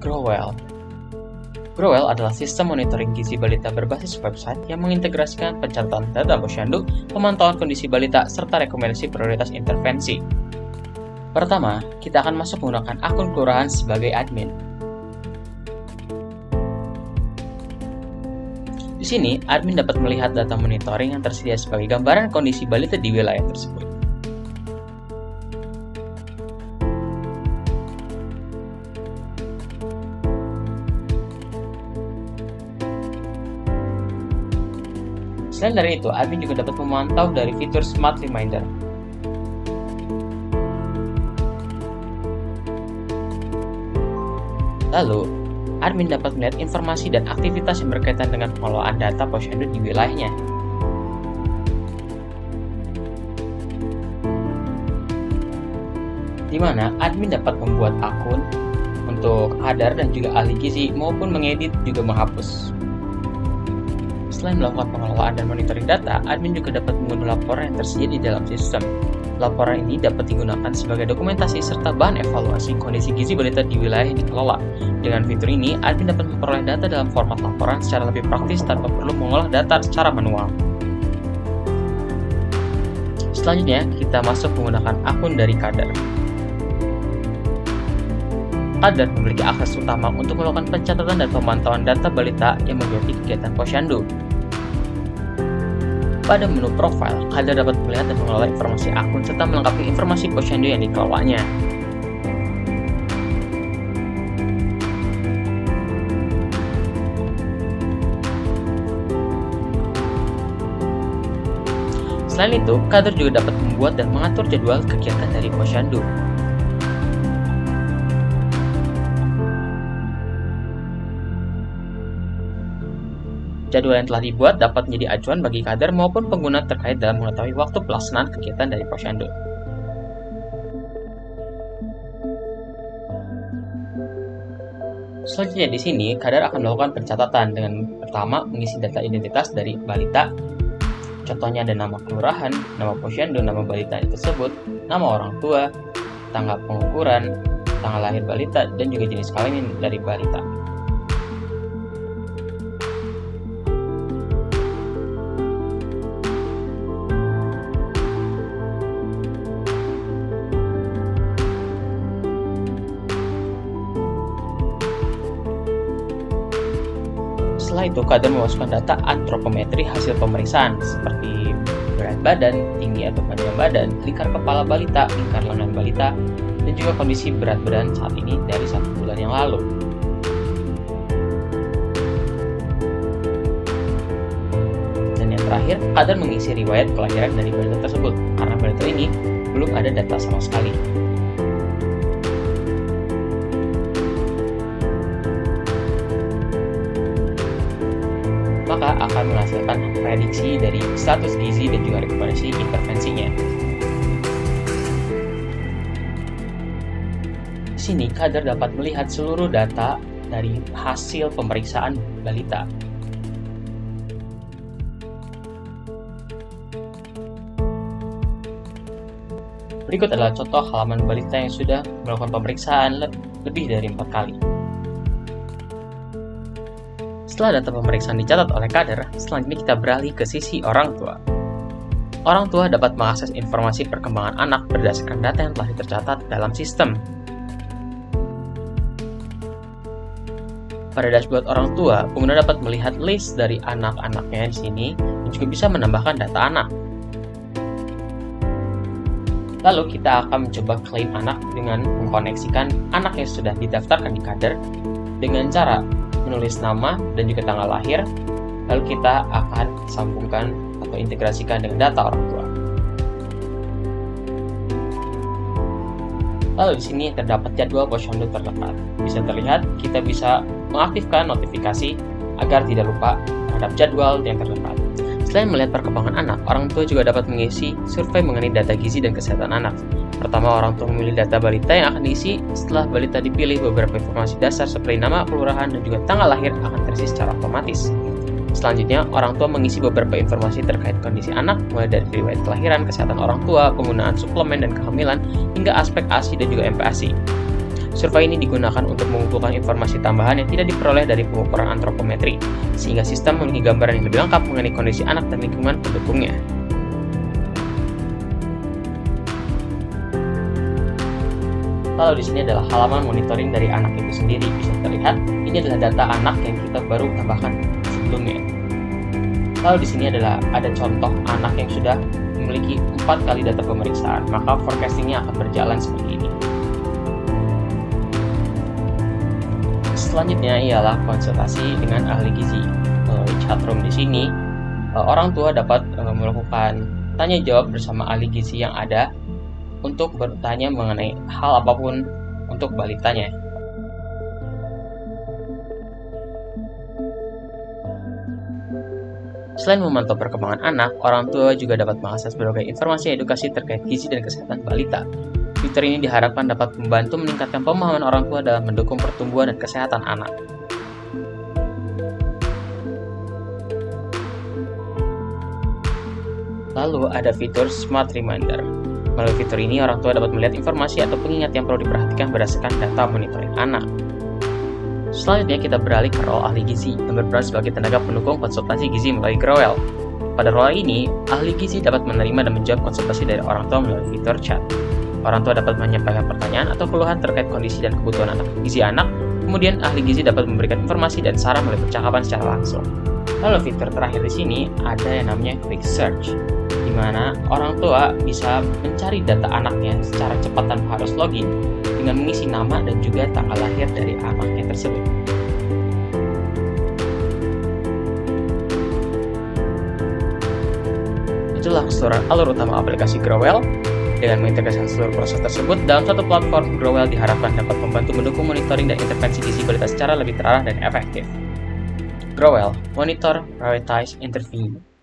Growell. Growell adalah sistem monitoring gizi balita berbasis website yang mengintegrasikan pencatatan data posyandu, pemantauan kondisi balita, serta rekomendasi prioritas intervensi. Pertama, kita akan masuk menggunakan akun kelurahan sebagai admin. Di sini, admin dapat melihat data monitoring yang tersedia sebagai gambaran kondisi balita di wilayah tersebut. Selain dari itu, admin juga dapat memantau dari fitur Smart Reminder. Lalu, admin dapat melihat informasi dan aktivitas yang berkaitan dengan pengelolaan data posyandu di wilayahnya. Di mana admin dapat membuat akun untuk kadar dan juga ahli gizi maupun mengedit juga menghapus. Selain melakukan pengelolaan dan monitoring data, admin juga dapat mengunduh laporan yang tersedia di dalam sistem. Laporan ini dapat digunakan sebagai dokumentasi serta bahan evaluasi kondisi gizi balita di wilayah yang dikelola. Dengan fitur ini, admin dapat memperoleh data dalam format laporan secara lebih praktis tanpa perlu mengolah data secara manual. Selanjutnya, kita masuk menggunakan akun dari Kadar. Kadar memiliki akses utama untuk melakukan pencatatan dan pemantauan data balita yang mengikuti kegiatan posyandu. Pada menu profile, Kadar dapat melihat dan mengelola informasi akun serta melengkapi informasi posyandu yang dikelolanya. Selain itu, Kadar juga dapat membuat dan mengatur jadwal kegiatan dari posyandu. Jadwal yang telah dibuat dapat menjadi acuan bagi Kadar maupun pengguna terkait dalam mengetahui waktu pelaksanaan kegiatan dari posyandu. Selanjutnya di sini, Kadar akan melakukan pencatatan dengan pertama mengisi data identitas dari balita. Contohnya ada nama kelurahan, nama posyandu, nama balita tersebut, nama orang tua, tanggal pengukuran, tanggal lahir balita, dan juga jenis kelamin dari balita. Setelah itu, Kadar memasukkan data antropometri hasil pemeriksaan seperti berat badan, tinggi atau panjang badan, lingkar kepala balita, lingkar lengan balita, dan juga kondisi berat badan saat ini dari 1 bulan yang lalu. Dan yang terakhir, Kadar mengisi riwayat kelahiran dari balita tersebut, karena balita ini belum ada data sama sekali. Maka akan menghasilkan prediksi dari status gizi dan juga rekomendasi intervensinya. Di sini, Kadar dapat melihat seluruh data dari hasil pemeriksaan balita. Berikut adalah contoh halaman balita yang sudah melakukan pemeriksaan lebih dari 4 kali. Setelah data pemeriksaan dicatat oleh Kadar, selanjutnya kita beralih ke sisi orang tua. Orang tua dapat mengakses informasi perkembangan anak berdasarkan data yang telah tercatat dalam sistem. Pada dashboard orang tua, pengguna dapat melihat list dari anak-anaknya di sini dan juga bisa menambahkan data anak. Lalu kita akan mencoba klaim anak dengan mengkoneksikan anak yang sudah didaftarkan di Kadar dengan cara menulis nama dan juga tanggal lahir, lalu kita akan sambungkan atau integrasikan dengan data orang tua. Lalu di sini terdapat jadwal posyandu terdekat. Bisa terlihat, kita bisa mengaktifkan notifikasi agar tidak lupa terhadap jadwal yang terdekat. Selain melihat perkembangan anak, orang tua juga dapat mengisi survei mengenai data gizi dan kesehatan anak. Pertama, orang tua memilih data balita yang akan diisi. Setelah balita dipilih, beberapa informasi dasar seperti nama, kelurahan, dan juga tanggal lahir akan terisi secara otomatis. Selanjutnya, orang tua mengisi beberapa informasi terkait kondisi anak, mulai dari riwayat kelahiran, kesehatan orang tua, penggunaan suplemen dan kehamilan, hingga aspek ASI dan juga MPASI. Survei ini digunakan untuk mengumpulkan informasi tambahan yang tidak diperoleh dari pengukuran antropometri, sehingga sistem memiliki gambaran yang lebih lengkap mengenai kondisi anak dan lingkungan pendukungnya. Lalu di sini adalah halaman monitoring dari anak itu sendiri. Bisa terlihat, ini adalah data anak yang kita baru tambahkan sebelumnya. Lalu di sini adalah ada contoh anak yang sudah memiliki 4 kali data pemeriksaan, maka forecastingnya akan berjalan seperti ini. Selanjutnya ialah konsultasi dengan ahli gizi. Melalui chatroom di sini, orang tua dapat melakukan tanya jawab bersama ahli gizi yang ada untuk bertanya mengenai hal apapun untuk balitanya. Selain memantau perkembangan anak, orang tua juga dapat mengakses berbagai informasi edukasi terkait gizi dan kesehatan balita. Fitur ini diharapkan dapat membantu meningkatkan pemahaman orang tua dalam mendukung pertumbuhan dan kesehatan anak. Lalu ada fitur Smart Reminder. Melalui fitur ini, orang tua dapat melihat informasi atau pengingat yang perlu diperhatikan berdasarkan data monitoring anak. Selanjutnya kita beralih ke role ahli gizi yang berperan sebagai tenaga pendukung konsultasi gizi melalui Growell. Pada role ini, ahli gizi dapat menerima dan menjawab konsultasi dari orang tua melalui fitur chat. Orang tua dapat menyampaikan pertanyaan atau keluhan terkait kondisi dan kebutuhan gizi anak, kemudian ahli gizi dapat memberikan informasi dan saran melalui percakapan secara langsung. Lalu fitur terakhir di sini ada yang namanya Quick Search, di mana orang tua bisa mencari data anaknya secara cepat tanpa harus login dengan mengisi nama dan juga tanggal lahir dari anaknya tersebut. Itulah keseluruhan alur utama aplikasi Growell. Dengan mengintegrasikan seluruh proses tersebut dalam satu platform, Growell diharapkan dapat membantu mendukung monitoring dan intervensi gizi balita secara lebih terarah dan efektif. Growell, monitor, prioritize, intervene.